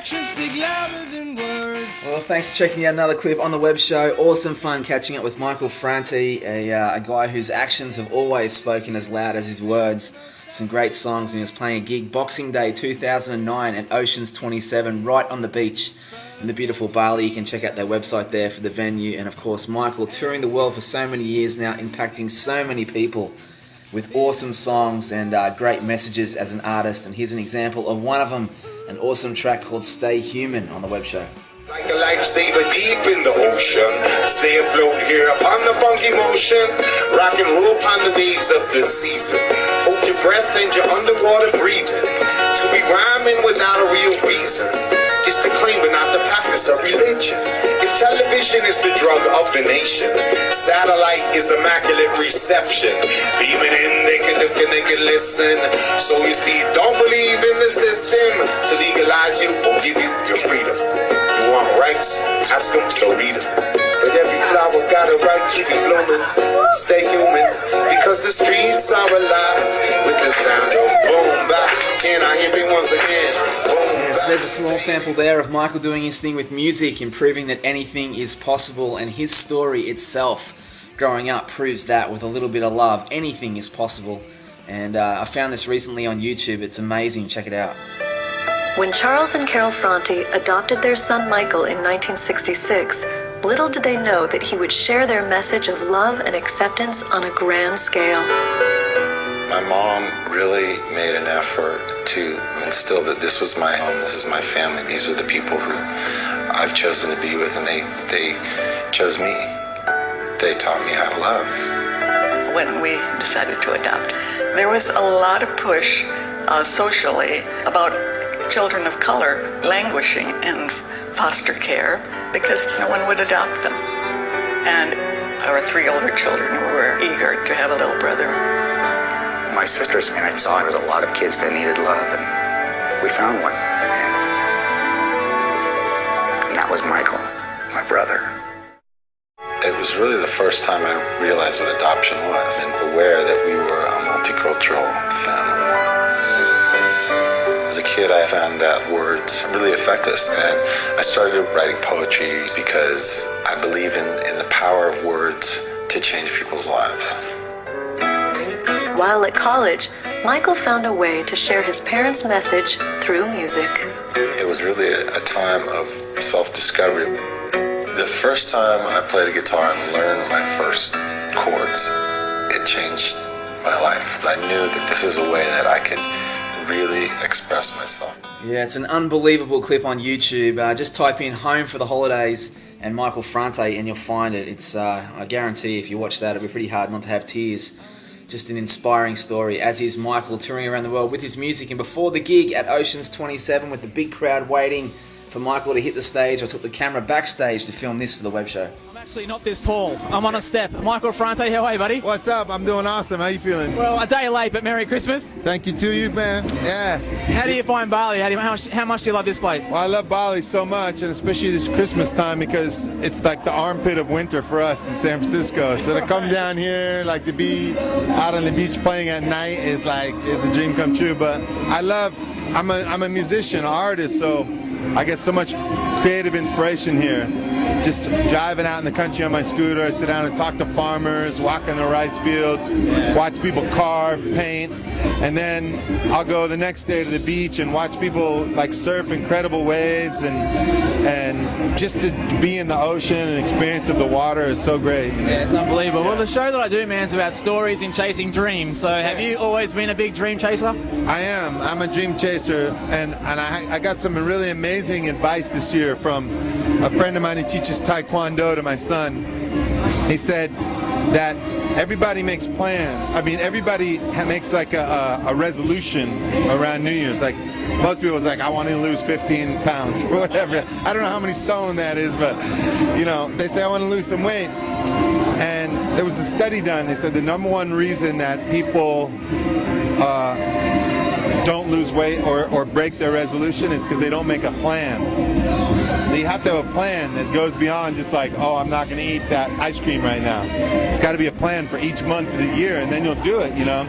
Actions speak louder than words. Well, thanks for checking out another clip on the web show. Awesome fun catching up with Michael Franti, a guy whose actions have always spoken as loud as his words. Some great songs, and he was playing a gig Boxing Day 2009 at Oceans 27 right on the beach in the beautiful Bali. You can check out their website there for the venue. And of course, Michael touring the world for so many years now, impacting so many people with awesome songs and great messages as an artist. And here's an example of one of them, an awesome track called Stay Human on the web show. Like a lifesaver deep in the ocean, stay afloat here upon the funky motion, rock and roll upon the waves of the season. Hold your breath and your underwater breathing. To be rhyming without a real reason is to claim but not to practice a religion. If television is the drug of the nation, satellite is immaculate reception. Beaming in, they can look and they can listen. So you see, don't believe in the system to legalize you or give you your freedom. You want rights? Ask them to read them. But every flower got a right to be blooming. Stay human, because the streets are alive with the sound of boom bap. Can I hear me once again? So there's a small sample there of Michael doing his thing with music and proving that anything is possible, and his story itself growing up proves that with a little bit of love, anything is possible. And I found this recently on YouTube. It's amazing. Check it out. When Charles and Carol Franti adopted their son Michael in 1966, little did they know that he would share their message of love and acceptance on a grand scale. My mom really made an effort to instill that this was my home, this is my family, these are the people who I've chosen to be with, and they chose me. They taught me how to love. When we decided to adopt, there was a lot of push socially about children of color languishing in foster care because no one would adopt them. And our 3 older children were eager to have a little brother. My sisters, and I saw there was a lot of kids that needed love, and we found one. And that was Michael, my brother. It was really the first time I realized what adoption was and aware that we were a multicultural family. As a kid, I found that words really affect us, and I started writing poetry because I believe in the power of words to change people's lives. While at college, Michael found a way to share his parents' message through music. It was really a time of self-discovery. The first time I played a guitar and learned my first chords, it changed my life. I knew that this is a way that I could really express myself. Yeah, it's an unbelievable clip on YouTube. Just type in "Home for the Holidays" and Michael Franti and you'll find it. It's I guarantee if you watch that, it'll be pretty hard not to have tears. Just an inspiring story, as is Michael touring around the world with his music. And before the gig at Oceans 27 with the big crowd waiting for Michael to hit the stage, I took the camera backstage to film this for the web show. I'm actually not this tall. I'm on a step. Michael Franti, how are you, buddy? What's up? I'm doing awesome. How you feeling? Well, a day late, but Merry Christmas. Thank you to you, man. Yeah. How do you find Bali? How much do you love this place? Well, I love Bali so much, and especially this Christmas time, because it's like the armpit of winter for us in San Francisco. So to come down here, like to be out on the beach playing at night is like, it's a dream come true. But I'm a musician, an artist, so I get so much creative inspiration here. Just driving out in the country on my scooter, I sit down and talk to farmers, walk in the rice fields, watch people carve, paint, and then I'll go the next day to the beach and watch people like surf incredible waves, and just to be in the ocean and experience of the water is so great. Yeah, it's unbelievable. Well, the show that I do, man, is about stories in chasing dreams. So have you always been a big dream chaser? I am. I'm a dream chaser, and I got some really amazing advice this year from a friend of mine who teaches Taekwondo to my son. He said that everybody makes plans. I mean, everybody makes like a resolution around New Year's. Like most people, it's like, I want to lose 15 pounds or whatever. I don't know how many stone that is, but you know, they say I want to lose some weight. And there was a study done. They said the #1 reason that people don't lose weight or break their resolution is because they don't make a plan. So So you have to have a plan that goes beyond just like, oh, I'm not going to eat that ice cream right now. It's got to be a plan for each month of the year, and then you'll do it, you know.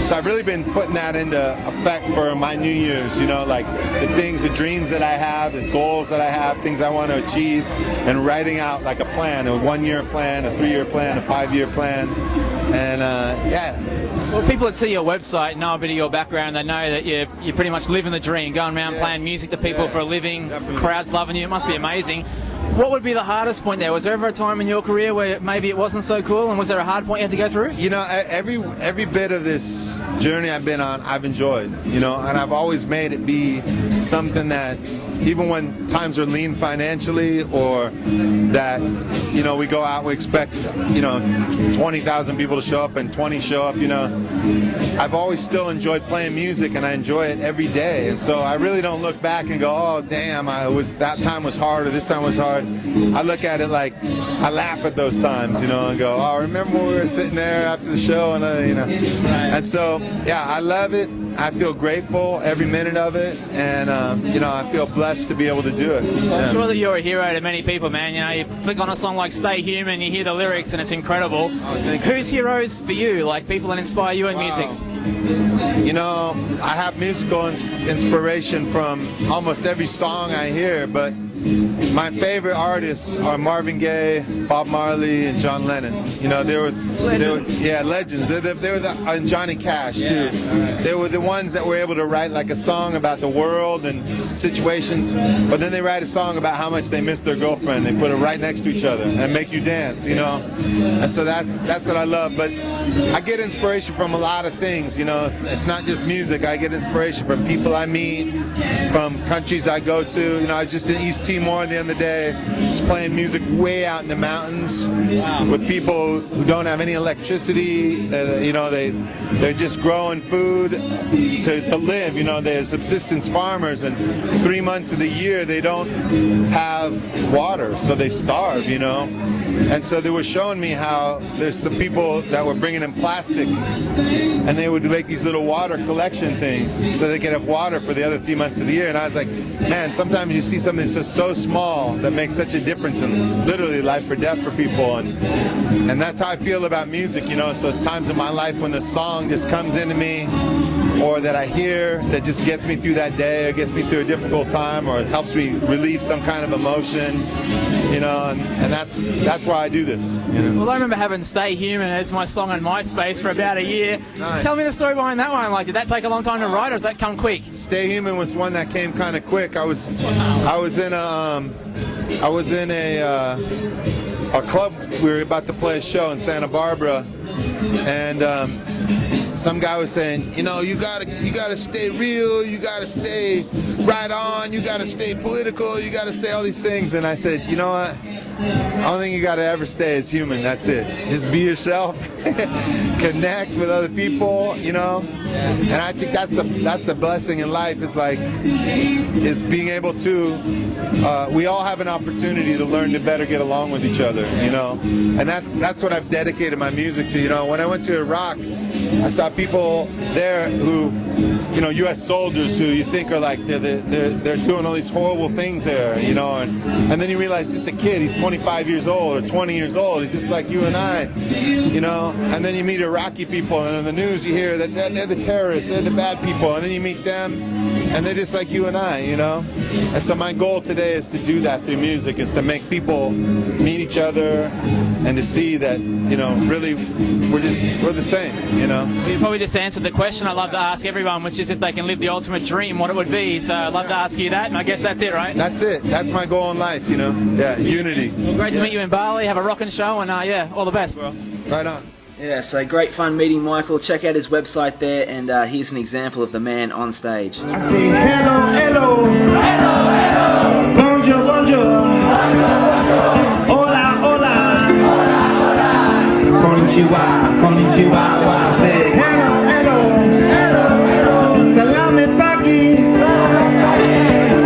So I've really been putting that into effect for my New Year's, you know, like the things, the dreams that I have, the goals that I have, things I want to achieve, and writing out like a plan, a 1-year plan, a 3-year plan, a 5-year plan, and yeah. Well, people that see your website know a bit of your background. They know that you pretty much living the dream, going around playing music to people for a living, definitely. Crowds loving you. It must be amazing. What would be the hardest point there? Was there ever a time in your career where maybe it wasn't so cool, and was there a hard point you had to go through? You know, every bit of this journey I've been on, I've enjoyed, you know, and I've always made it be something that, even when times are lean financially, or that, you know, we go out, we expect, you know, 20,000 people to show up and 20 show up, you know, I've always still enjoyed playing music, and I enjoy it every day. And so I really don't look back and go, oh, damn, that time was hard, or this time was hard. I look at it like, I laugh at those times, you know, and go, oh, remember when we were sitting there after the show, and you know. And so, yeah, I love it. I feel grateful every minute of it, and you know, I feel blessed to be able to do it. I'm sure that you're a hero to many people, man. You know, you click on a song like Stay Human, you hear the lyrics, and it's incredible. Who's heroes for you, like people that inspire you in music? You know, I have musical inspiration from almost every song I hear, but my favorite artists are Marvin Gaye, Bob Marley, and John Lennon. You know, they were legends. They were and Johnny Cash too. They were the ones that were able to write like a song about the world and situations, but then they write a song about how much they miss their girlfriend. They put it right next to each other and make you dance. You know, and so that's what I love. But I get inspiration from a lot of things. You know, it's not just music. I get inspiration from people I meet, from countries I go to. You know, I was just in East Timor the other day, just playing music way out in the mountains with people who don't have any electricity. You know, they're just growing food to live. You know, they're subsistence farmers, and 3 months of the year they don't have water, so they starve. You know. And so they were showing me how there's some people that were bringing in plastic, and they would make these little water collection things so they could have water for the other 3 months of the year. And I was like, man, sometimes you see something that's just so small that makes such a difference in literally life or death for people. And that's how I feel about music, you know. So it's times in my life when the song just comes into me, or that I hear that just gets me through that day, or gets me through a difficult time, or it helps me relieve some kind of emotion, you know, and that's why I do this. You know? Well, I remember having Stay Human as my song on MySpace for about a year. Nice. Tell me the story behind that one. Like, did that take a long time to write, or does that come quick? Stay Human was one that came kind of quick. I was in a club. We were about to play a show in Santa Barbara, and some guy was saying, you know, you gotta stay real, you gotta stay right on, you gotta stay political, you gotta stay all these things. And I said, you know what? The only thing you gotta ever stay is human. That's it. Just be yourself, connect with other people, you know. And I think that's the blessing in life, is being able to. We all have an opportunity to learn to better get along with each other, you know. And that's what I've dedicated my music to. You know, when I went to Iraq, I saw people there who, you know, U.S. soldiers who you think are like they're doing all these horrible things there, you know, and then you realize just a kid, he's 25 years old or 20 years old, he's just like you and I, you know. And then you meet Iraqi people, and in the news you hear that they're the terrorists, they're the bad people, and then you meet them, and they're just like you and I, you know. And so my goal today is to do that through music, is to make people meet each other and to see that, you know, really we're the same, you know. You probably just answered the question I love to ask everyone, which is if they can live the ultimate dream, what it would be. So I'd love to ask you that, and I guess that's it, right? That's it. That's my goal in life, you know. Yeah, unity. Well, great to meet you in Bali. Have a rocking show, and yeah, all the best. Well, right on. Yeah, so great fun meeting Michael. Check out his website there, and here's an example of the man on stage. I say hello, hello, hello, hello, bonjour, bonjour, hola, hola, konnichiwa, konnichiwa. I say hello, hello, hello, salame pagi,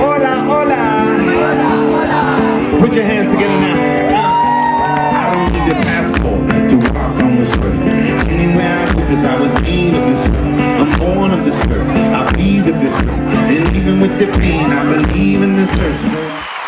hola, hola. Put your hands together now. I don't need a passport to walk on this earth. Anywhere I go, 'cause I was made of this earth. I'm born of this earth. I breathe of this earth. And even with the pain, I believe in this earth.